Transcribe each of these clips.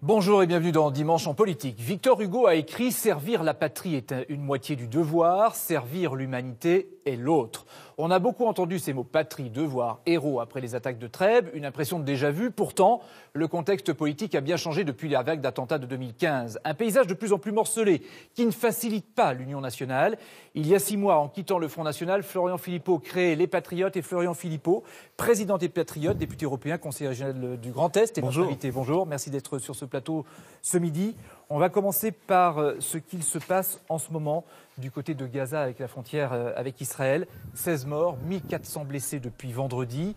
Bonjour et bienvenue dans Dimanche en politique. Victor Hugo a écrit « Servir la patrie est une moitié du devoir, servir l'humanité est l'autre ». On a beaucoup entendu ces mots patrie, devoir, héros après les attaques de Trèbes, une impression de déjà-vu. Pourtant, le contexte politique a bien changé depuis la vague d'attentats de 2015. Un paysage de plus en plus morcelé qui ne facilite pas l'union nationale. Il y a 6 mois, en quittant le Front National, Florian Philippot créait les Patriotes et Florian Philippot, président des Patriotes, député européen, conseiller régional du Grand Est. Et notre invité, bonjour, merci d'être sur ce plateau ce midi. On va commencer par ce qu'il se passe en ce moment du côté de Gaza avec la frontière avec Israël. 16 morts, 1400 blessés depuis vendredi,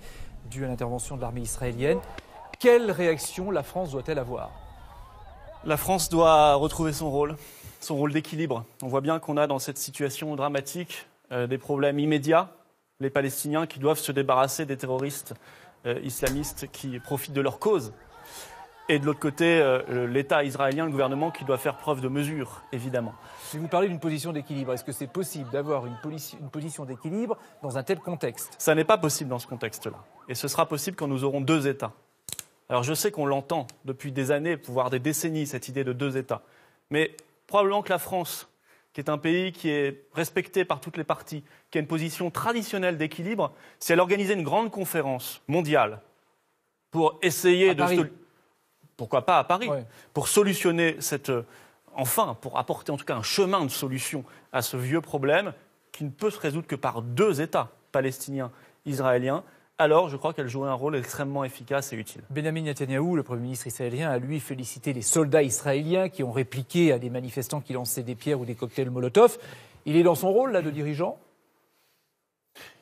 dû à l'intervention de l'armée israélienne. Quelle réaction la France doit-elle avoir ? La France doit retrouver son rôle d'équilibre. On voit bien qu'on a dans cette situation dramatique des problèmes immédiats. Les Palestiniens qui doivent se débarrasser des terroristes islamistes qui profitent de leur cause. Et de l'autre côté, l'État israélien, le gouvernement qui doit faire preuve de mesure, évidemment. Si vous parlez d'une position d'équilibre, est-ce que c'est possible d'avoir une position d'équilibre dans un tel contexte ? Ça n'est pas possible dans ce contexte-là. Et ce sera possible quand nous aurons 2 États. Alors je sais qu'on l'entend depuis des années, voire des décennies, cette idée de 2 États. Mais probablement que la France, qui est un pays qui est respecté par toutes les parties, qui a une position traditionnelle d'équilibre, si elle organisait une grande conférence mondiale pour essayer pourquoi pas à Paris, pour solutionner pour apporter en tout cas un chemin de solution à ce vieux problème qui ne peut se résoudre que par 2 États, palestiniens, israéliens, alors je crois qu'elle jouerait un rôle extrêmement efficace et utile. Benjamin Netanyahou, le Premier ministre israélien, a lui félicité les soldats israéliens qui ont répliqué à des manifestants qui lançaient des pierres ou des cocktails Molotov. Il est dans son rôle là de dirigeant ?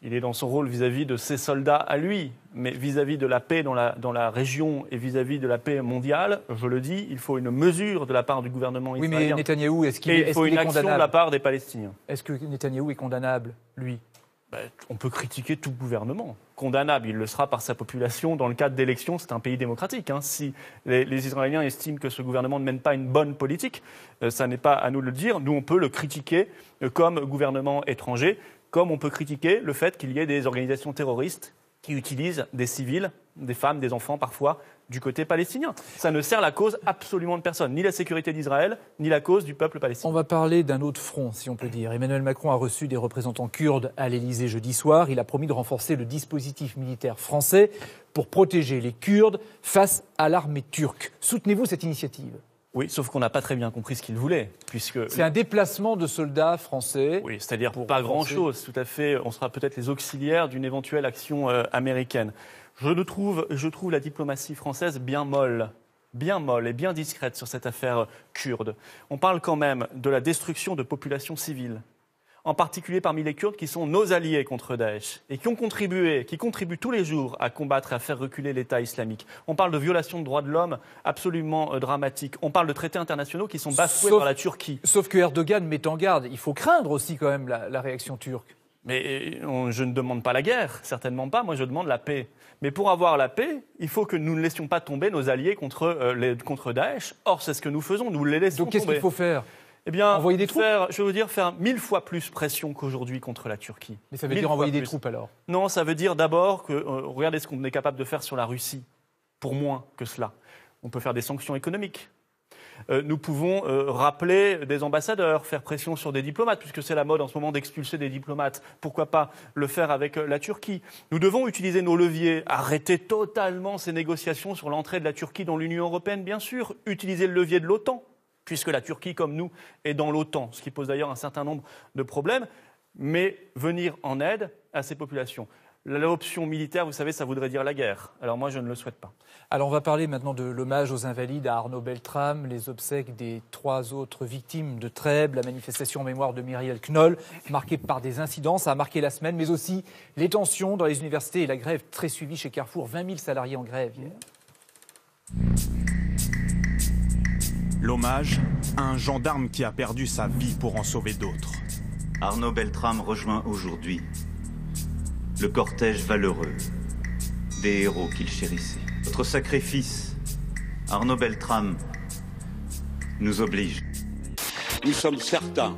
Il est dans son rôle vis-à-vis de ses soldats à lui, mais vis-à-vis de la paix dans la région et vis-à-vis de la paix mondiale, je le dis, il faut une mesure de la part du gouvernement israélien. Oui, mais Netanyahou, est-ce qu'il est condamnable ? Il faut une action de la part des Palestiniens. Est-ce que Netanyahou est condamnable, lui ? On peut critiquer tout gouvernement. Condamnable, il le sera par sa population. Dans le cadre d'élections, c'est un pays démocratique. Si les Israéliens estiment que ce gouvernement ne mène pas une bonne politique, ça n'est pas à nous de le dire. Nous, on peut le critiquer comme gouvernement étranger, comme on peut critiquer le fait qu'il y ait des organisations terroristes qui utilisent des civils, des femmes, des enfants parfois, du côté palestinien. Ça ne sert la cause absolument de personne, ni la sécurité d'Israël, ni la cause du peuple palestinien. On va parler d'un autre front, si on peut dire. Emmanuel Macron a reçu des représentants kurdes à l'Élysée jeudi soir. Il a promis de renforcer le dispositif militaire français pour protéger les Kurdes face à l'armée turque. Soutenez-vous cette initiative ? Oui, sauf qu'on n'a pas très bien compris ce qu'il voulait, puisque... C'est un déplacement de soldats français. Oui, c'est-à-dire pas grand-chose, tout à fait. On sera peut-être les auxiliaires d'une éventuelle action américaine. Je trouve la diplomatie française bien molle et bien discrète sur cette affaire kurde. On parle quand même de la destruction de populations civiles, en particulier parmi les Kurdes qui sont nos alliés contre Daesh et qui contribuent tous les jours à combattre et à faire reculer l'État islamique. On parle de violations de droits de l'homme absolument dramatiques. On parle de traités internationaux qui sont bafoués par la Turquie. Sauf que Erdogan met en garde. Il faut craindre aussi quand même la réaction turque. Mais je ne demande pas la guerre, certainement pas. Moi, je demande la paix. Mais pour avoir la paix, il faut que nous ne laissions pas tomber nos alliés contre Daesh. Or, c'est ce que nous faisons. Nous les laissons tomber. Donc, qu'est-ce qu'il faut faire ? Eh bien, envoyer des troupes ? Je veux dire faire 1000 fois plus pression qu'aujourd'hui contre la Turquie. Mais ça veut dire envoyer des troupes alors ? Non, ça veut dire d'abord que, regardez ce qu'on est capable de faire sur la Russie, pour moins que cela. On peut faire des sanctions économiques. Nous pouvons rappeler des ambassadeurs, faire pression sur des diplomates, puisque c'est la mode en ce moment d'expulser des diplomates. Pourquoi pas le faire avec la Turquie ? Nous devons utiliser nos leviers, arrêter totalement ces négociations sur l'entrée de la Turquie dans l'Union européenne, bien sûr, utiliser le levier de l'OTAN, puisque la Turquie, comme nous, est dans l'OTAN, ce qui pose d'ailleurs un certain nombre de problèmes, mais venir en aide à ces populations. L'option militaire, vous savez, ça voudrait dire la guerre. Alors moi, je ne le souhaite pas. Alors on va parler maintenant de l'hommage aux Invalides à Arnaud Beltrame, les obsèques des 3 autres victimes de Trèbes, la manifestation en mémoire de Myriel Knoll, marquée par des incidents, ça a marqué la semaine, mais aussi les tensions dans les universités et la grève très suivie chez Carrefour, 20 000 salariés en grève hier. L'hommage à un gendarme qui a perdu sa vie pour en sauver d'autres. Arnaud Beltrame rejoint aujourd'hui le cortège valeureux des héros qu'il chérissait. Votre sacrifice, Arnaud Beltrame, nous oblige. Nous sommes certains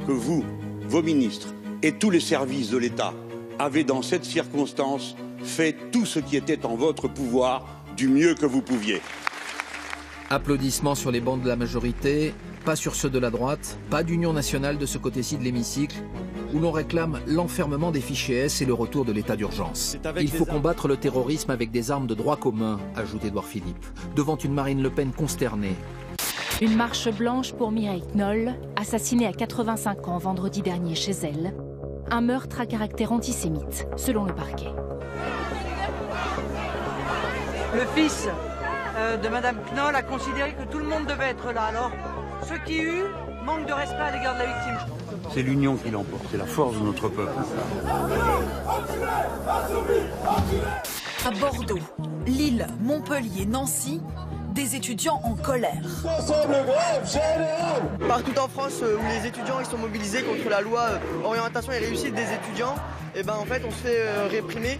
que vous, vos ministres et tous les services de l'État avez dans cette circonstance fait tout ce qui était en votre pouvoir du mieux que vous pouviez. Applaudissements sur les bancs de la majorité, pas sur ceux de la droite, pas d'union nationale de ce côté-ci de l'hémicycle, où l'on réclame l'enfermement des fichiers S et le retour de l'état d'urgence. Il faut combattre le terrorisme avec des armes de droit commun, ajoute Édouard Philippe, devant une Marine Le Pen consternée. Une marche blanche pour Mireille Knoll, assassinée à 85 ans vendredi dernier chez elle. Un meurtre à caractère antisémite, selon le parquet. Le fils de Madame Knoll a considéré que tout le monde devait être là. Alors, ceux qui eu manquent de respect à l'égard de la victime. C'est l'union qui l'emporte, c'est la force de notre peuple. À Bordeaux, Lille, Montpellier, Nancy, des étudiants en colère. Partout en France où les étudiants ils sont mobilisés contre la loi orientation et réussite des étudiants, et en fait on se fait réprimer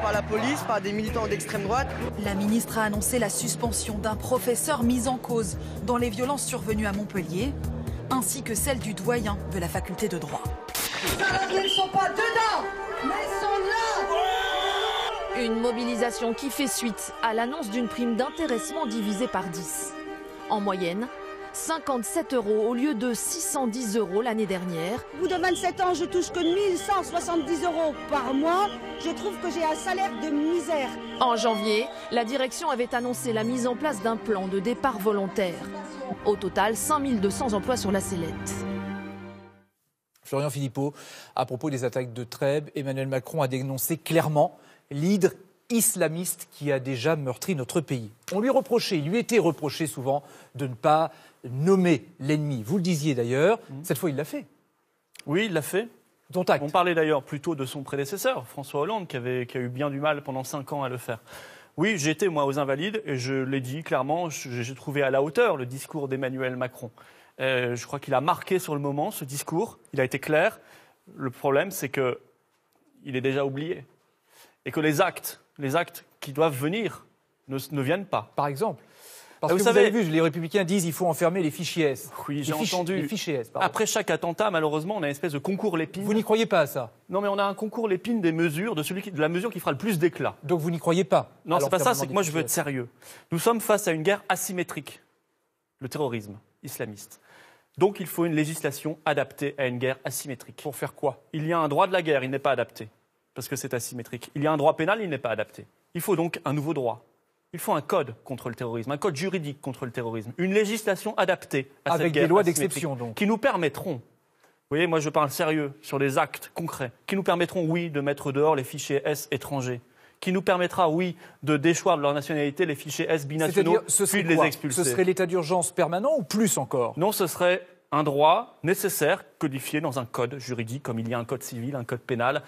par la police, par des militants d'extrême droite. La ministre a annoncé la suspension d'un professeur mis en cause dans les violences survenues à Montpellier, ainsi que celle du doyen de la faculté de droit. Ils ne sont pas dedans, mais ils sont là. Une mobilisation qui fait suite à l'annonce d'une prime d'intéressement divisée par 10. En moyenne, 57 € au lieu de 610 € l'année dernière. Au bout de 27 ans, je touche que 1170 € par mois. Je trouve que j'ai un salaire de misère. En janvier, la direction avait annoncé la mise en place d'un plan de départ volontaire. Au total, 5200 emplois sur la sellette. Florian Philippot, à propos des attaques de Trèbes, Emmanuel Macron a dénoncé clairement l'hydre islamiste qui a déjà meurtri notre pays. Il lui était reproché souvent de ne pas nommer l'ennemi. Vous le disiez d'ailleurs, cette fois il l'a fait. Oui, il l'a fait. Dont acte. On parlait d'ailleurs plutôt de son prédécesseur, François Hollande, qui a eu bien du mal pendant 5 ans à le faire. Oui, j'étais moi aux Invalides et je l'ai dit clairement, j'ai trouvé à la hauteur le discours d'Emmanuel Macron. Je crois qu'il a marqué sur le moment ce discours, il a été clair. Le problème, c'est qu'il est déjà oublié. Et que les actes qui doivent venir ne viennent pas. Par exemple, parce que vous avez vu, les Républicains disent qu'il faut enfermer les fichiers S. Oui, j'ai entendu. Les fichiers S, pardon. Après chaque attentat, malheureusement, on a une espèce de concours Lépine. Vous n'y croyez pas à ça? Non, mais on a un concours Lépine des mesures, de la mesure qui fera le plus d'éclat. Donc vous n'y croyez pas? Non, c'est pas ça, c'est que moi je veux être sérieux. Nous sommes face à une guerre asymétrique, le terrorisme islamiste. Donc il faut une législation adaptée à une guerre asymétrique. Pour faire quoi? Il y a un droit de la guerre, il n'est pas adapté, parce que c'est asymétrique. Il y a un droit pénal, il n'est pas adapté. Il faut donc un nouveau droit. Il faut un code contre le terrorisme, un code juridique contre le terrorisme, une législation adaptée à cette guerre. Avec des lois d'exception, donc. Qui nous permettront, vous voyez, moi je parle sérieux, sur des actes concrets, qui nous permettront, oui, de mettre dehors les fichiers S étrangers, qui nous permettra, oui, de déchoir de leur nationalité les fichiers S binationaux, puis de les expulser. Ce serait l'état d'urgence permanent ou plus encore? Non, ce serait un droit nécessaire, codifié dans un code juridique, comme il y a un code civil, un code pénal,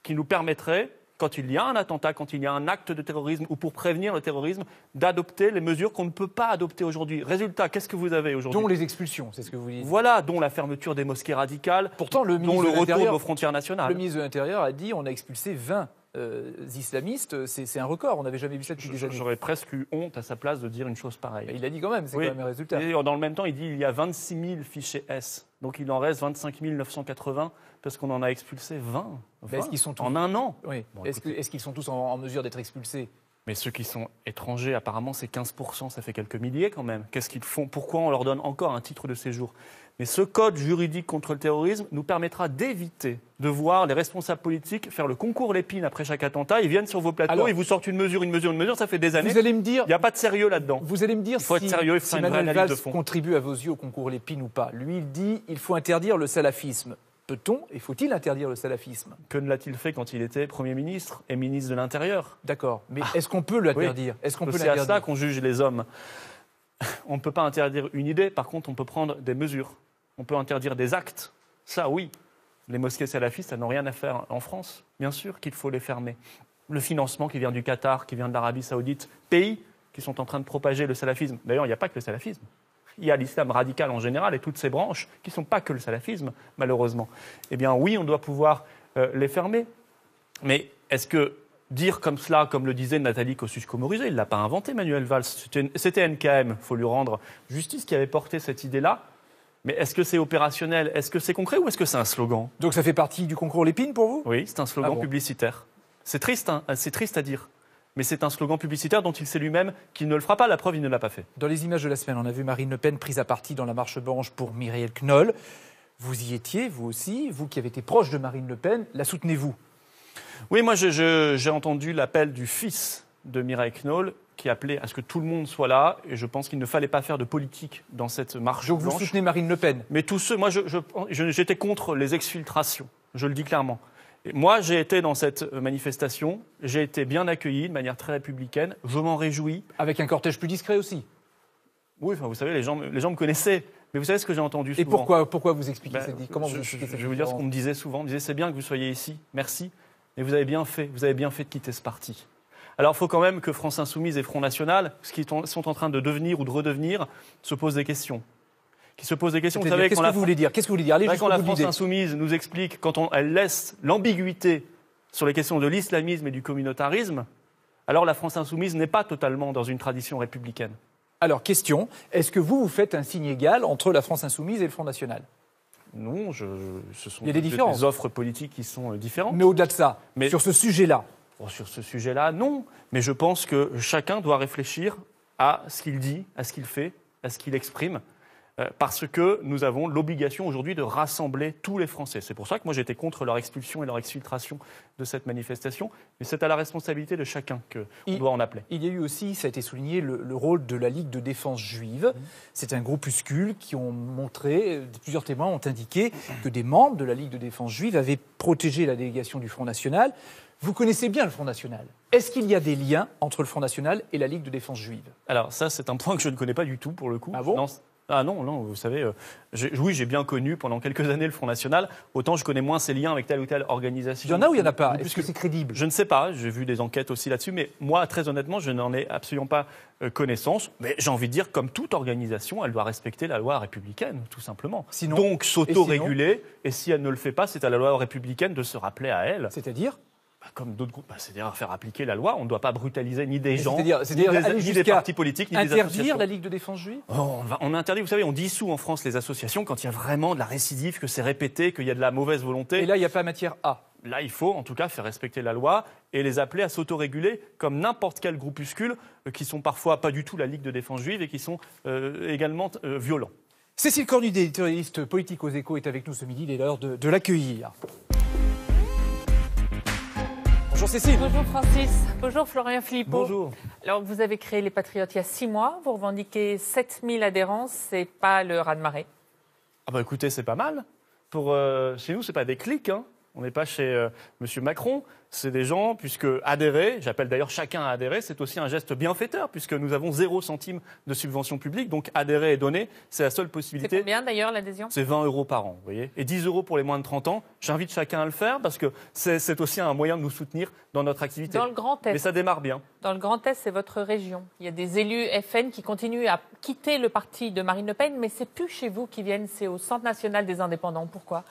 qui nous permettrait, quand il y a un attentat, quand il y a un acte de terrorisme ou pour prévenir le terrorisme, d'adopter les mesures qu'on ne peut pas adopter aujourd'hui. Résultat, qu'est-ce que vous avez aujourd'hui? Dont les expulsions, c'est ce que vous dites. Voilà, dont la fermeture des mosquées radicales, pourtant, dont le retour de nos frontières nationales. Le ministre de l'Intérieur a dit on a expulsé 20 islamistes, c'est un record, on n'avait jamais vu ça depuis des années. J'aurais presque eu honte à sa place de dire une chose pareille. Il a dit quand même, c'est quand même un résultat. Et dans le même temps, il dit il y a 26 000 fichiers S, donc il en reste 25 980 parce qu'on en a expulsé 20, est-ce qu'ils sont tous... en un an. Oui. Bon, est-ce qu'ils sont tous en mesure d'être expulsés? Mais ceux qui sont étrangers, apparemment, c'est 15%, ça fait quelques milliers quand même. Qu'est-ce qu'ils font? Pourquoi on leur donne encore un titre de séjour? Mais ce code juridique contre le terrorisme nous permettra d'éviter de voir les responsables politiques faire le concours Lépine après chaque attentat. Ils viennent sur vos plateaux, ils vous sortent une mesure, ça fait des années. Vous allez me dire, il n'y a pas de sérieux là-dedans. Vous allez me dire si Manuel Valls contribue à vos yeux au concours Lépine ou pas. Lui, il dit il faut interdire le salafisme. Peut-on et faut-il interdire le salafisme? Que ne l'a-t-il fait quand il était Premier ministre et ministre de l'Intérieur? D'accord, mais est-ce qu'on peut l'interdire? Oui. C'est à cela qu'on juge les hommes. On ne peut pas interdire une idée, par contre on peut prendre des mesures. On peut interdire des actes. Ça, oui. Les mosquées salafistes, elles n'ont rien à faire en France. Bien sûr qu'il faut les fermer. Le financement qui vient du Qatar, qui vient de l'Arabie Saoudite, pays qui sont en train de propager le salafisme. D'ailleurs, il n'y a pas que le salafisme. Il y a l'islam radical en général et toutes ces branches qui ne sont pas que le salafisme, malheureusement. Eh bien, oui, on doit pouvoir les fermer. Mais est-ce que dire comme cela, comme le disait Nathalie Kosciusko-Morizet, il ne l'a pas inventé, Manuel Valls. C'était NKM, il faut lui rendre justice, qui avait porté cette idée-là. Mais est-ce que c'est opérationnel? Est-ce que c'est concret ou est-ce que c'est un slogan? Donc ça fait partie du concours Lépine pour vous? Oui, c'est un slogan publicitaire. C'est triste, hein, c'est triste à dire. Mais c'est un slogan publicitaire dont il sait lui-même qu'il ne le fera pas. La preuve, il ne l'a pas fait. Dans les images de la semaine, on a vu Marine Le Pen prise à partie dans la marche blanche pour Mireille Knoll. Vous y étiez, vous aussi, vous qui avez été proche de Marine Le Pen, la soutenez-vous? Oui, moi j'ai entendu l'appel du fils de Mireille Knoll qui appelait à ce que tout le monde soit là, et je pense qu'il ne fallait pas faire de politique dans cette marche Donc blanche. vous soutenez Marine Le Pen? Mais tous ceux, moi j'étais contre les exfiltrations, je le dis clairement. Et moi j'ai été dans cette manifestation, j'ai été bien accueilli de manière très républicaine, je m'en réjouis. Avec un cortège plus discret aussi? Oui, enfin, vous savez, les gens me connaissaient. Mais vous savez ce que j'ai entendu souvent. Et pourquoi vous expliquez comment vous expliquez cette Je vais vous dire ce qu'on me disait souvent. On me disait, c'est bien que vous soyez ici, merci, mais vous avez bien fait de quitter ce parti. Alors il faut quand même que France Insoumise et Front National, ce qu'ils sont en train de devenir ou de redevenir, se posent des questions. Vous savez, qu'est-ce que vous voulez dire? Quand la France Insoumise nous explique, quand elle laisse l'ambiguïté sur les questions de l'islamisme et du communautarisme, alors la France Insoumise n'est pas totalement dans une tradition républicaine. Alors, question, est-ce que vous faites un signe égal entre la France Insoumise et le Front National? Non, ce sont des offres politiques qui sont différentes. Mais au-delà de ça, sur ce sujet-là? Sur ce sujet-là, non. Mais je pense que chacun doit réfléchir à ce qu'il dit, à ce qu'il fait, à ce qu'il exprime, parce que nous avons l'obligation aujourd'hui de rassembler tous les Français. C'est pour ça que moi j'étais contre leur expulsion et leur exfiltration de cette manifestation. Mais c'est à la responsabilité de chacun qu'on doit en appeler. Il y a eu aussi, ça a été souligné, le rôle de la Ligue de défense juive. C'est un groupuscule qui ont montré, plusieurs témoins ont indiqué que des membres de la Ligue de défense juive avaient protégé la délégation du Front National. Vous connaissez bien le Front National. Est-ce qu'il y a des liens entre le Front National et la Ligue de défense juive? Alors ça, c'est un point que je ne connais pas du tout pour le coup. Ah bon? Non, vous savez, oui, j'ai bien connu pendant quelques années le Front National. Autant je connais moins ses liens avec telle ou telle organisation. Il y en a ou il n'y en a pas? Est-ce que c'est crédible? Je ne sais pas, j'ai vu des enquêtes aussi là-dessus, mais moi, très honnêtement, je n'en ai absolument pas connaissance. Mais j'ai envie de dire, comme toute organisation, elle doit respecter la loi républicaine, tout simplement. Donc s'auto-réguler, et si elle ne le fait pas, c'est à la loi républicaine de se rappeler à elle. C'est-à-dire? Comme d'autres groupes, c'est-à-dire faire appliquer la loi. On ne doit pas brutaliser ni des gens, ni des partis politiques, ni des associations. Interdire la Ligue de défense juive? On interdit, vous savez, on dissout en France les associations quand il y a vraiment de la récidive, que c'est répété, qu'il y a de la mauvaise volonté. Et là, il n'y a pas matière à? Là, il faut en tout cas faire respecter la loi et les appeler à s'autoréguler comme n'importe quel groupuscule qui sont parfois pas du tout la Ligue de défense juive et qui sont également violents. Cécile Cornudet, éditorialiste politique aux Échos, est avec nous ce midi. Il est l'heure de l'accueillir. Bonjour Cécile. Bonjour Francis. Bonjour Florian Philippot. Bonjour. Alors vous avez créé les Patriotes il y a 6 mois. Vous revendiquez 7000 adhérents. C'est pas le raz-de-marée? Ah bah écoutez, c'est pas mal. Chez nous, c'est pas des clics, hein. On n'est pas chez M. Macron, c'est des gens, puisque adhérer, j'appelle d'ailleurs chacun à adhérer, c'est aussi un geste bienfaiteur, puisque nous avons 0 centime de subvention publique, donc adhérer et donner, c'est la seule possibilité. C'est combien d'ailleurs l'adhésion? C'est 20 € par an, vous voyez, et 10 € pour les moins de 30 ans. J'invite chacun à le faire, parce que c'est aussi un moyen de nous soutenir dans notre activité. Dans le Grand Est. Mais ça démarre bien. Dans le Grand Est, c'est votre région. Il y a des élus FN qui continuent à quitter le parti de Marine Le Pen, mais c'est plus chez vous qui viennent, c'est au Centre national des indépendants. Pourquoi?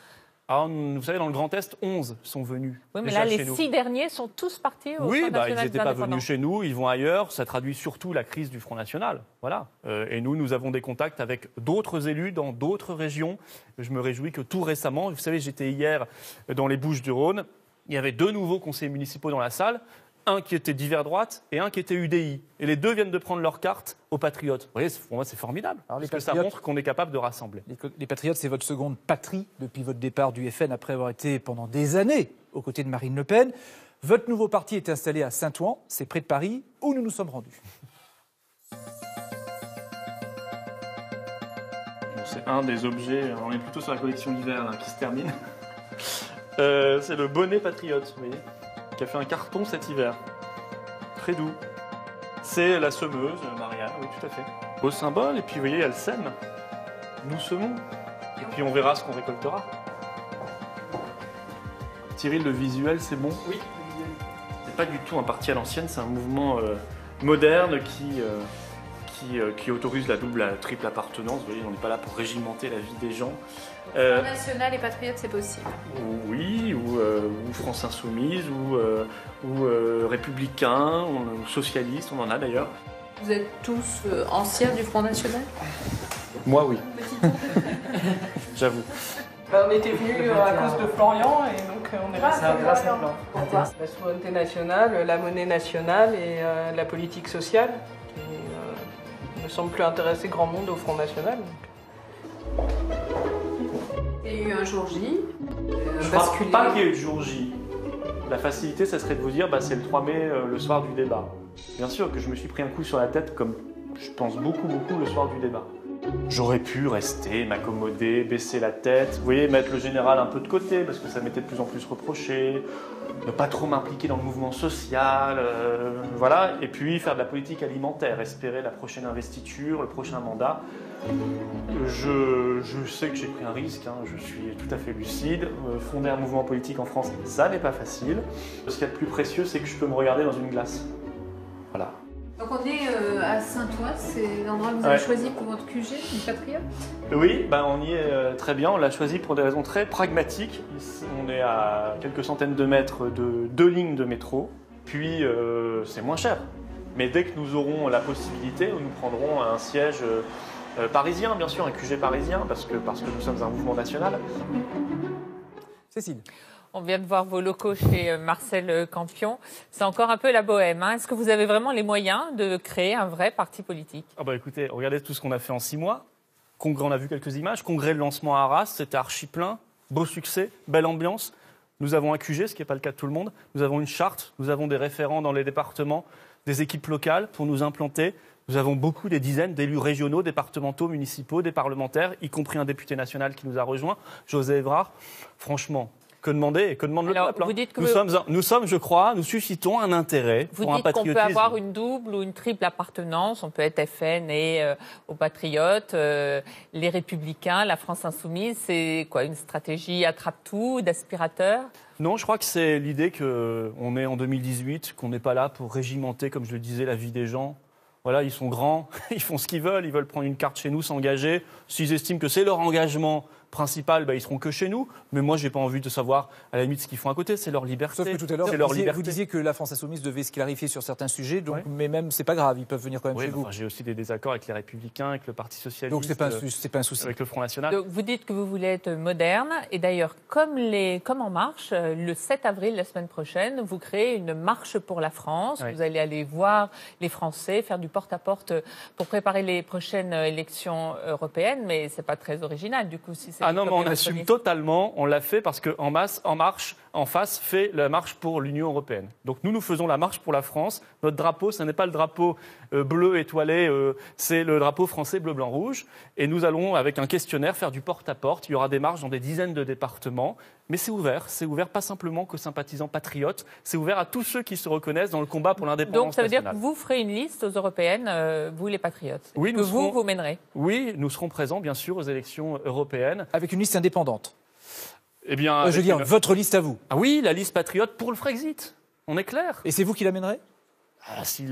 Alors, vous savez, dans le Grand Est, 11 sont venus. Oui, mais là, les 6 derniers sont tous partis au Centre national des indépendants. Ils n'étaient pas venus chez nous, ils vont ailleurs. Ça traduit surtout la crise du Front National. Voilà. Et nous avons des contacts avec d'autres élus dans d'autres régions. Je me réjouis que tout récemment, vous savez, j'étais hier dans les Bouches-du-Rhône. Il y avait 2 nouveaux conseillers municipaux dans la salle. Un qui était d'hiver droite et un qui était UDI. Et les 2 viennent de prendre leur carte aux Patriotes. Vous voyez, pour moi, c'est formidable. Alors, parce que ça montre qu'on est capable de rassembler. Les Patriotes, c'est votre seconde patrie depuis votre départ du FN, après avoir été pendant des années aux côtés de Marine Le Pen. Votre nouveau parti est installé à Saint-Ouen, c'est près de Paris, où nous nous sommes rendus. C'est un des objets, on est plutôt sur la collection hiver là, qui se termine. C'est le bonnet Patriote, vous voyez, qui a fait un carton cet hiver. Très doux. C'est la semeuse, Marianne, oui, tout à fait. Beau symbole, et puis vous voyez, elle sème. Nous semons. Et puis on verra ce qu'on récoltera. Thierry, le visuel, c'est bon? Oui, le visuel. C'est pas du tout un parti à l'ancienne, c'est un mouvement moderne qui autorise la double, la triple appartenance. Vous voyez, on n'est pas là pour régimenter la vie des gens. National et Patriote, c'est possible. Oui, ou France Insoumise, ou Républicains, ou Socialistes, on en a d'ailleurs. Vous êtes tous anciens du Front National? Moi, oui. J'avoue. On était venus à cause de Florian et donc on est resté grâce à Florian. Pourquoi ? La souveraineté nationale, la monnaie nationale et la politique sociale qui ne semble plus intéresser grand monde au Front National. Il y a eu un jour J. Je ne pense pas qu'il y ait eu de jour J. La facilité, ça serait de vous dire c'est le 3 mai, le soir du débat. Bien sûr que je me suis pris un coup sur la tête comme je pense beaucoup le soir du débat. J'aurais pu rester, m'accommoder, baisser la tête, vous voyez, mettre le général un peu de côté parce que ça m'était de plus en plus reproché, ne pas trop m'impliquer dans le mouvement social, voilà, et puis faire de la politique alimentaire, espérer la prochaine investiture, le prochain mandat. Je sais que j'ai pris un risque, je suis tout à fait lucide. Fonder un mouvement politique en France, ça n'est pas facile. Ce qu'il y a de plus précieux, c'est que je peux me regarder dans une glace. Voilà. Donc on est à Saint-Ouen, c'est l'endroit que vous avez choisi pour votre QG, une patriote ? Oui, on y est très bien. On l'a choisi pour des raisons très pragmatiques. On est à quelques centaines de mètres de 2 lignes de métro. Puis c'est moins cher. Mais dès que nous aurons la possibilité, nous prendrons un siège parisien, bien sûr, un QG parisien, parce que nous sommes un mouvement national. Cécile. On vient de voir vos locaux chez Marcel Campion. C'est encore un peu la bohème. Est-ce que vous avez vraiment les moyens de créer un vrai parti politique ? Écoutez, regardez tout ce qu'on a fait en 6 mois. Congrès, on a vu quelques images. Congrès de lancement à Arras, c'était archi plein. Beau succès, belle ambiance. Nous avons un QG, ce qui n'est pas le cas de tout le monde. Nous avons une charte, nous avons des référents dans les départements, des équipes locales pour nous implanter. Nous avons des dizaines d'élus régionaux, départementaux, municipaux, des parlementaires, y compris un député national qui nous a rejoints, José Évrard. Franchement, que demander et que demande le peuple. Vous dites que nous sommes, je crois, nous suscitons un intérêt pour un patriotisme. Vous dites qu'on peut avoir une double ou une triple appartenance. On peut être FN et aux Patriotes, les Républicains, la France Insoumise. C'est quoi, une stratégie attrape-tout, d'aspirateur ? Non, je crois que c'est l'idée qu'on est en 2018, qu'on n'est pas là pour régimenter, comme je le disais, la vie des gens. Voilà, ils sont grands, ils font ce qu'ils veulent prendre une carte chez nous, s'engager. S'ils estiment que c'est leur engagement principal, ils seront que chez nous. Mais moi, j'ai pas envie de savoir, à la limite, ce qu'ils font à côté. C'est leur liberté. Sauf que tout à l'heure, vous disiez que la France Insoumise devait se clarifier sur certains sujets, donc, mais même, c'est pas grave, ils peuvent venir quand même chez vous. J'ai aussi des désaccords avec les Républicains, avec le Parti Socialiste. Donc, c'est pas un souci. Avec le Front National. Donc, vous dites que vous voulez être moderne. Et d'ailleurs, comme En Marche, le 7 avril, la semaine prochaine, vous créez une marche pour la France. Vous allez aller voir les Français, faire du porte-à-porte pour préparer les prochaines élections européennes. Mais c'est pas très original, du coup, si c'est. Non, mais on assume totalement, on l'a fait parce qu'En Marche, en face, fait la marche pour l'Union européenne. Donc nous faisons la marche pour la France. Notre drapeau, ce n'est pas le drapeau bleu étoilé, c'est le drapeau français bleu, blanc, rouge. Et nous allons, avec un questionnaire, faire du porte-à-porte. Il y aura des marches dans des dizaines de départements. Mais c'est ouvert pas simplement qu'aux sympathisants patriotes, c'est ouvert à tous ceux qui se reconnaissent dans le combat pour l'indépendance nationale. Donc ça veut dire que vous ferez une liste aux européennes, vous les patriotes, oui, que vous mènerez. Oui, nous serons présents, bien sûr, aux élections européennes. Avec une liste indépendante. Eh bien, je veux dire, votre liste à vous. Ah oui, la liste patriote pour le Frexit. On est clair. Et c'est vous qui l'amènerez ? Si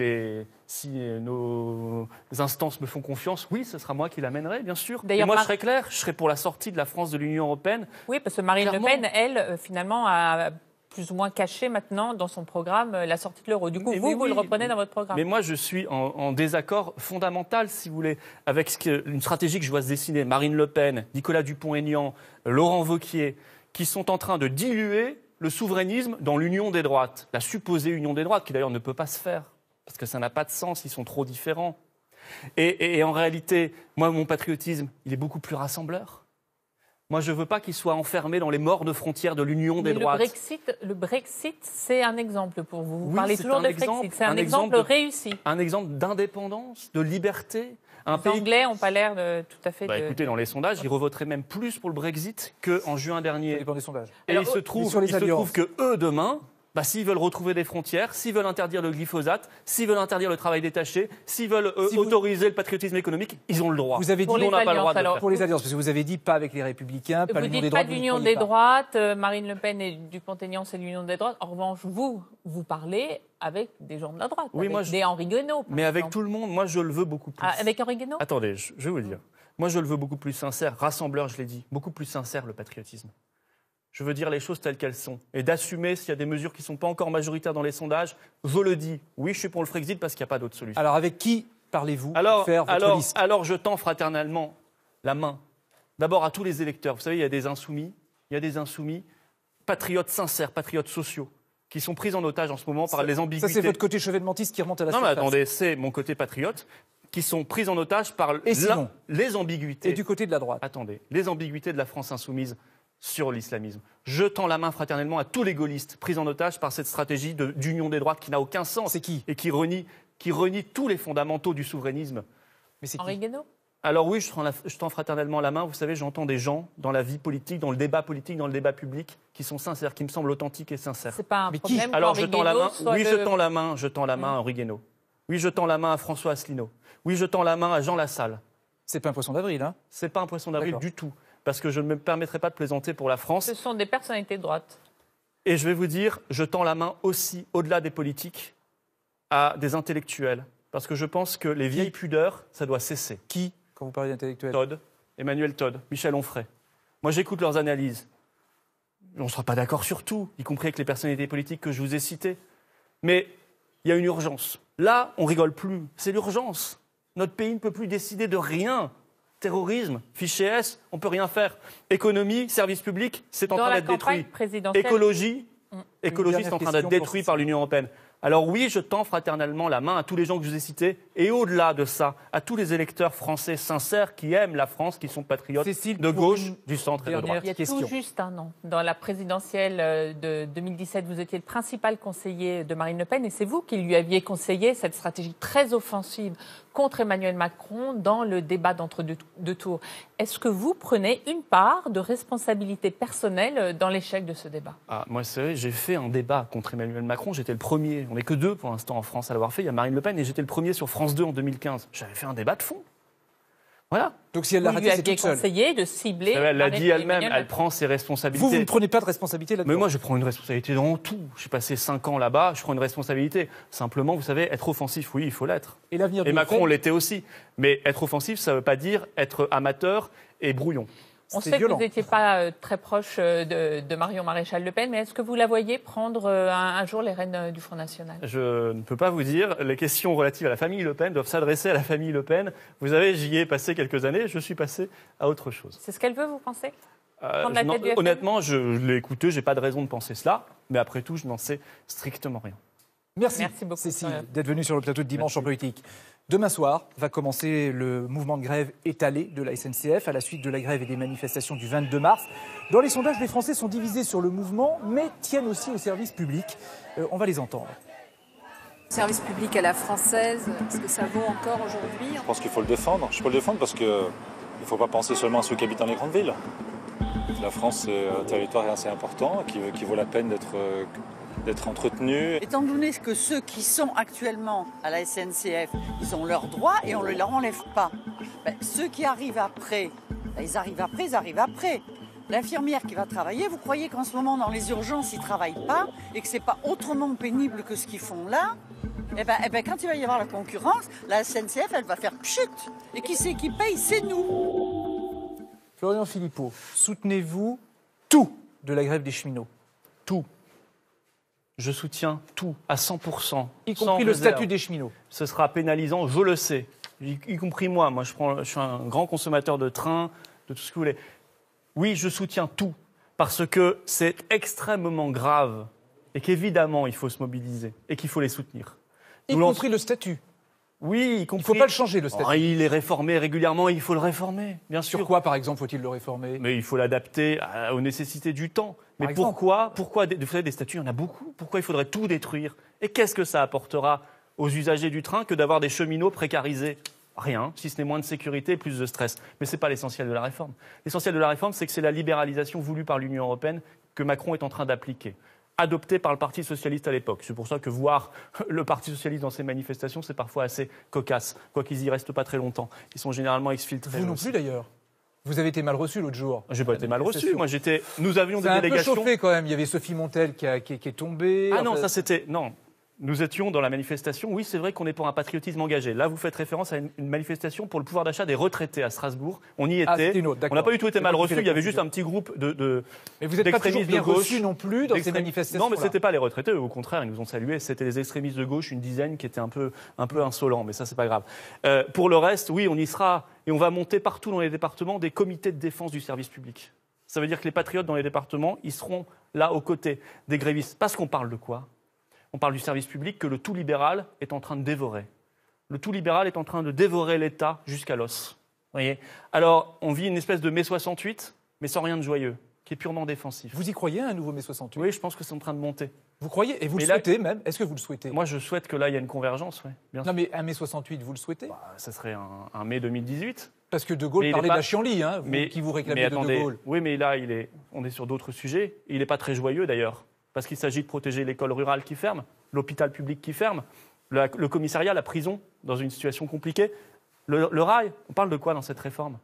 nos instances me font confiance, oui, ce sera moi qui l'amènerai, bien sûr. Et moi, je serai clair, je serai pour la sortie de la France de l'Union européenne. Oui, parce que Marine Le Pen, elle, finalement, a plus ou moins caché maintenant dans son programme la sortie de l'euro. Du coup, vous le reprenez dans votre programme. Mais moi, je suis en désaccord fondamental, si vous voulez, avec une stratégie que je vois se dessiner. Marine Le Pen, Nicolas Dupont-Aignan, Laurent Wauquiez, qui sont en train de diluer le souverainisme dans l'union des droites. La supposée union des droites, qui d'ailleurs ne peut pas se faire, parce que ça n'a pas de sens, ils sont trop différents. Et en réalité, moi, mon patriotisme, il est beaucoup plus rassembleur. Moi, je ne veux pas qu'il soit enfermé dans les mornes frontières de l'union des droites. Le Brexit, c'est un exemple pour vous. Vous parlez toujours de Brexit, c'est un exemple réussi. Un exemple d'indépendance, de liberté. Les Anglais n'ont pas l'air tout à fait... Écoutez, dans les sondages, ils revoteraient même plus pour le Brexit qu'en juin dernier. Ça dépend des sondages. Et il se trouve que eux, demain... s'ils veulent retrouver des frontières, s'ils veulent interdire le glyphosate, s'ils veulent interdire le travail détaché, s'ils veulent autoriser le patriotisme économique, ils ont le droit. Vous avez dit on n'a pas le droit de le faire. Pour les alliances, parce que vous avez dit pas avec les Républicains, pas l'union des droites. Vous dites pas l'union des droites, Marine Le Pen et Dupont-Aignan, c'est l'union des droites. En revanche, vous parlez avec des gens de la droite, oui, des Henri Guénaud. Mais avec tout le monde, moi je le veux beaucoup plus. Avec Henri Guénaud ? Attendez, je vais vous le dire. Moi je le veux beaucoup plus sincère, rassembleur, je l'ai dit, beaucoup plus sincère le patriotisme. Je veux dire les choses telles qu'elles sont. Et d'assumer s'il y a des mesures qui ne sont pas encore majoritaires dans les sondages. Je le dis. Oui, je suis pour le Frexit parce qu'il n'y a pas d'autre solution. Alors, avec qui parlez-vous pour faire votre liste ? Alors, je tends fraternellement la main D'abord à tous les électeurs. Vous savez, il y a des insoumis, patriotes sincères, patriotes sociaux, qui sont pris en otage en ce moment par les ambiguïtés. Ça, c'est votre côté chevènementiste qui remonte à la surface. Non, mais attendez, c'est mon côté patriote, qui sont pris en otage par les ambiguïtés. Et du côté de la droite. Attendez, les ambiguïtés de la France insoumise sur l'islamisme. Je tends la main fraternellement à tous les gaullistes pris en otage par cette stratégie d'union des droites qui n'a aucun sens. C'est qui ? Et qui renie tous les fondamentaux du souverainisme. Mais c'est Henri Guénaud ? Alors oui, je tends fraternellement la main. Vous savez, j'entends des gens dans la vie politique, dans le débat politique, dans le débat public, qui sont sincères, qui me semblent authentiques et sincères. C'est pas un problème. Alors je tends la main. Oui, je tends la main à Henri Guénaud. Oui, je tends la main à François Asselineau. Oui, je tends la main à Jean Lassalle. C'est pas un poisson d'avril, hein ? C'est pas un poisson d'avril du tout, parce que je ne me permettrai pas de plaisanter pour la France. Ce sont des personnalités de droite. Et je vais vous dire, je tends la main aussi, au-delà des politiques, à des intellectuels, parce que je pense que les vieilles pudeurs, ça doit cesser. Qui ? Quand vous parlez d'intellectuels. Emmanuel Todd, Michel Onfray. Moi, j'écoute leurs analyses. On ne sera pas d'accord sur tout, y compris avec les personnalités politiques que je vous ai citées. Mais il y a une urgence. Là, on rigole plus. C'est l'urgence. Notre pays ne peut plus décider de rien. Terrorisme, fichier S, on ne peut rien faire. Économie, services publics, c'est en train d'être détruit. Écologie, c'est en train d'être détruit par l'Union européenne. Alors oui, je tends fraternellement la main à tous les gens que je vous ai cités, et au-delà de ça, à tous les électeurs français sincères qui aiment la France, qui sont patriotes de gauche, du centre et de droite. Il y a tout juste un an, dans la présidentielle de 2017, vous étiez le principal conseiller de Marine Le Pen, et c'est vous qui lui aviez conseillé cette stratégie très offensive contre Emmanuel Macron dans le débat d'entre-deux tours. Est-ce que vous prenez une part de responsabilité personnelle dans l'échec de ce débat ? Moi, c'est vrai, j'ai fait un débat contre Emmanuel Macron. J'étais le premier. On n'est que 2 pour l'instant en France à l'avoir fait. Il y a Marine Le Pen et j'étais le premier sur France 2 en 2015. J'avais fait un débat de fond. Voilà. Donc si elle l'a raté, c'est toute seule. Vous lui aviez conseillé de cibler... Elle l'a dit elle-même, elle prend ses responsabilités. Vous ne prenez pas de responsabilité là-dedans ? Mais moi, je prends une responsabilité dans tout. J'ai passé 5 ans là-bas, je prends une responsabilité. Simplement, vous savez, être offensif, oui, il faut l'être. Et l'avenir Et Macron l'était aussi. Mais être offensif, ça ne veut pas dire être amateur et brouillon. On sait que vous n'étiez pas très proche de Marion Maréchal Le Pen, mais est-ce que vous la voyez prendre un jour les rênes du Front National ? Je ne peux pas vous dire. Les questions relatives à la famille Le Pen doivent s'adresser à la famille Le Pen. Vous savez, j'y ai passé quelques années, je suis passé à autre chose. C'est ce qu'elle veut, vous pensez ? Honnêtement, je l'ai écouté, je n'ai pas de raison de penser cela, mais après tout, je n'en sais strictement rien. Merci beaucoup, Cécile, d'être venue sur le plateau de Dimanche en politique. Demain soir va commencer le mouvement de grève étalé de la SNCF à la suite de la grève et des manifestations du 22 mars. Dans les sondages, les Français sont divisés sur le mouvement, mais tiennent aussi au service public. On va les entendre. Service public à la française, est-ce que ça vaut encore aujourd'hui ? Je pense qu'il faut le défendre. Je peux le défendre parce qu'il ne faut pas penser seulement à ceux qui habitent dans les grandes villes. La France, c'est un territoire assez important qui vaut la peine d'être entretenu. Étant donné que ceux qui sont actuellement à la SNCF, ils ont leurs droits et on ne leur enlève pas. Ceux qui arrivent après, ils arrivent après. L'infirmière qui va travailler, vous croyez qu'en ce moment dans les urgences, ils ne travaillent pas et que ce n'est pas autrement pénible que ce qu'ils font là ? Quand il va y avoir la concurrence, la SNCF, elle va faire pchut. Et qui c'est qui paye ? C'est nous. Florian Philippot, soutenez-vous tout de la grève des cheminots ? Tout. Je soutiens tout, à 100%. Y compris le statut des cheminots. Ce sera pénalisant, je le sais. Y compris moi. Moi, je suis un grand consommateur de train, de tout ce que vous voulez. Oui, je soutiens tout, parce que c'est extrêmement grave et qu'évidemment, il faut se mobiliser et qu'il faut les soutenir. Y compris le statut. Oui, y compris... Il ne faut pas le changer, le statut. Il est réformé régulièrement, il faut le réformer, bien sûr. Sur quoi, par exemple, faut-il le réformer ? Mais il faut l'adapter aux nécessités du temps. Mais pourquoi vous savez, des statuts, il y en a beaucoup. Pourquoi il faudrait tout détruire ? Et qu'est-ce que ça apportera aux usagers du train que d'avoir des cheminots précarisés ? Rien, si ce n'est moins de sécurité et plus de stress. Mais ce n'est pas l'essentiel de la réforme. L'essentiel de la réforme, c'est que c'est la libéralisation voulue par l'Union européenne que Macron est en train d'appliquer, adoptée par le Parti socialiste à l'époque. C'est pour ça que voir le Parti socialiste dans ces manifestations, c'est parfois assez cocasse, quoiqu'ils y restent pas très longtemps. Ils sont généralement exfiltrés. Vous non plus, d'ailleurs. Vous avez été mal reçu l'autre jour. J'ai pas été mal reçu. Moi, nous avions des délégations. C'est un peu chauffé quand même. Il y avait Sophie Montel qui est tombée. Ah non, ça c'était... Non. Nous étions dans la manifestation, oui, c'est vrai qu'on est pour un patriotisme engagé. Là, vous faites référence à une manifestation pour le pouvoir d'achat des retraités à Strasbourg. On y était. On n'a pas du tout été mal reçus. Il y avait juste un petit groupe Mais vous n'êtes pas toujours bien reçus non plus dans ces manifestations. Non, mais c'était pas les retraités. Au contraire, ils nous ont salués. C'était les extrémistes de gauche, une dizaine, qui étaient un peu insolents. Mais ça, c'est pas grave. Pour le reste, oui, on y sera. Et on va monter partout dans les départements des comités de défense du service public. Ça veut dire que les patriotes dans les départements, ils seront là aux côtés des grévistes. Parce qu'on parle de quoi ? On parle du service public que le tout libéral est en train de dévorer. Le tout libéral est en train de dévorer l'État jusqu'à l'os. Voyez ? Alors, on vit une espèce de mai 68, mais sans rien de joyeux, qui est purement défensif. Vous y croyez, un nouveau mai 68 ? Oui, je pense que c'est en train de monter. Vous croyez ? Et vous le souhaitez même ? Est-ce que vous le souhaitez ? Moi, je souhaite que là, il y ait une convergence, oui. Bien sûr. Non, mais un mai 68, vous le souhaitez ? Ça serait un mai 2018. Parce que De Gaulle parlait de la chienlit, hein, qui vous réclamez de De Gaulle. Oui, mais là, on est sur d'autres sujets. Il n'est pas très joyeux, d'ailleurs. Parce qu'il s'agit de protéger l'école rurale qui ferme, l'hôpital public qui ferme, le commissariat, la prison, dans une situation compliquée. Le rail, on parle de quoi dans cette réforme ?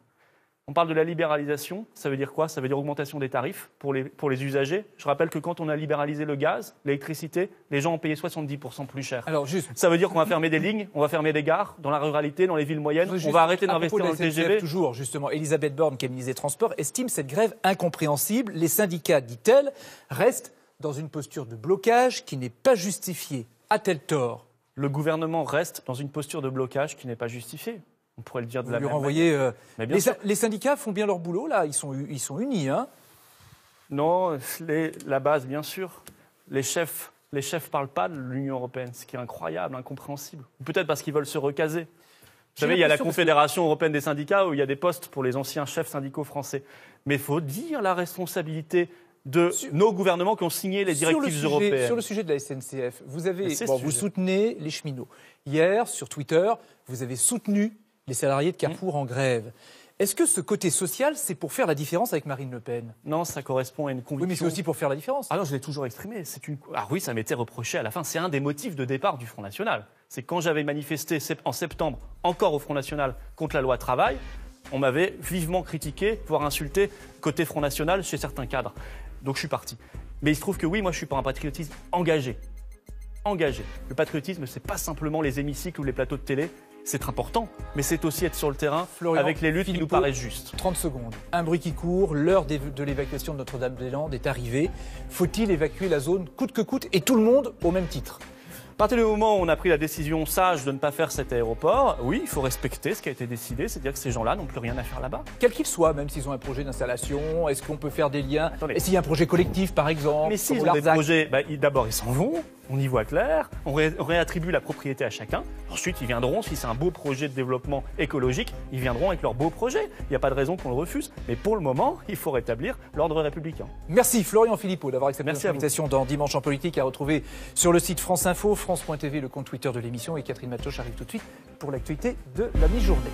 On parle de la libéralisation, ça veut dire quoi ? Ça veut dire augmentation des tarifs pour les usagers. Je rappelle que quand on a libéralisé le gaz, l'électricité, les gens ont payé 70% plus cher. Alors juste, ça veut dire qu'on va fermer des lignes, on va fermer des gares dans la ruralité, dans les villes moyennes, on va arrêter d'investir dans le TGV. Toujours, justement, Elisabeth Borne, qui est ministre des Transports, estime cette grève incompréhensible. Les syndicats, dit-elle, restent dans une posture de blocage qui n'est pas justifiée. A-t-elle tort ? Le gouvernement reste dans une posture de blocage qui n'est pas justifiée. On pourrait le dire de la même manière. Les syndicats font bien leur boulot, là. Ils sont unis, hein ? Non, la base, bien sûr. Les chefs parlent pas de l'Union européenne, ce qui est incroyable, incompréhensible. Peut-être parce qu'ils veulent se recaser. Vous savez, il y a la Confédération européenne des syndicats où il y a des postes pour les anciens chefs syndicaux français. Mais il faut dire la responsabilité de nos gouvernements qui ont signé les directives européennes. Sur le sujet de la SNCF, vous soutenez les cheminots. Hier, sur Twitter, vous avez soutenu les salariés de Carrefour en grève. Est-ce que ce côté social, c'est pour faire la différence avec Marine Le Pen ? Non, ça correspond à une conviction. Oui, mais c'est aussi pour faire la différence. Ah non, je l'ai toujours exprimé. Ah oui, ça m'était reproché à la fin. C'est un des motifs de départ du Front National. C'est quand j'avais manifesté en septembre, encore au Front National, contre la loi travail, on m'avait vivement critiqué, voire insulté, côté Front National, chez certains cadres. Donc je suis parti. Mais il se trouve que oui, moi je suis pour un patriotisme engagé. Engagé. Le patriotisme, c'est pas simplement les hémicycles ou les plateaux de télé. C'est important, mais c'est aussi être sur le terrain avec les luttes qui nous paraissent justes. 30 secondes. Un bruit qui court, l'heure de l'évacuation de Notre-Dame-des-Landes est arrivée. Faut-il évacuer la zone coûte que coûte et tout le monde au même titre ? À partir du moment où on a pris la décision sage de ne pas faire cet aéroport, oui, il faut respecter ce qui a été décidé, c'est-à-dire que ces gens-là n'ont plus rien à faire là-bas. Quel qu'il soit, même s'ils ont un projet d'installation, est-ce qu'on peut faire des liens ? Est-ce qu'il y a un projet collectif, par exemple ? Mais s'ils ont des projets, d'abord ils s'en vont, on y voit clair, on réattribue la propriété à chacun. Ensuite, ils viendront, si c'est un beau projet de développement écologique, ils viendront avec leur beau projet. Il n'y a pas de raison qu'on le refuse, mais pour le moment, il faut rétablir l'ordre républicain. Merci Florian Philippot d'avoir accepté notre invitation dans Dimanche en politique, à retrouver sur le site France Info, France.tv, le compte Twitter de l'émission, et Catherine Matchoche arrive tout de suite pour l'actualité de la mi-journée.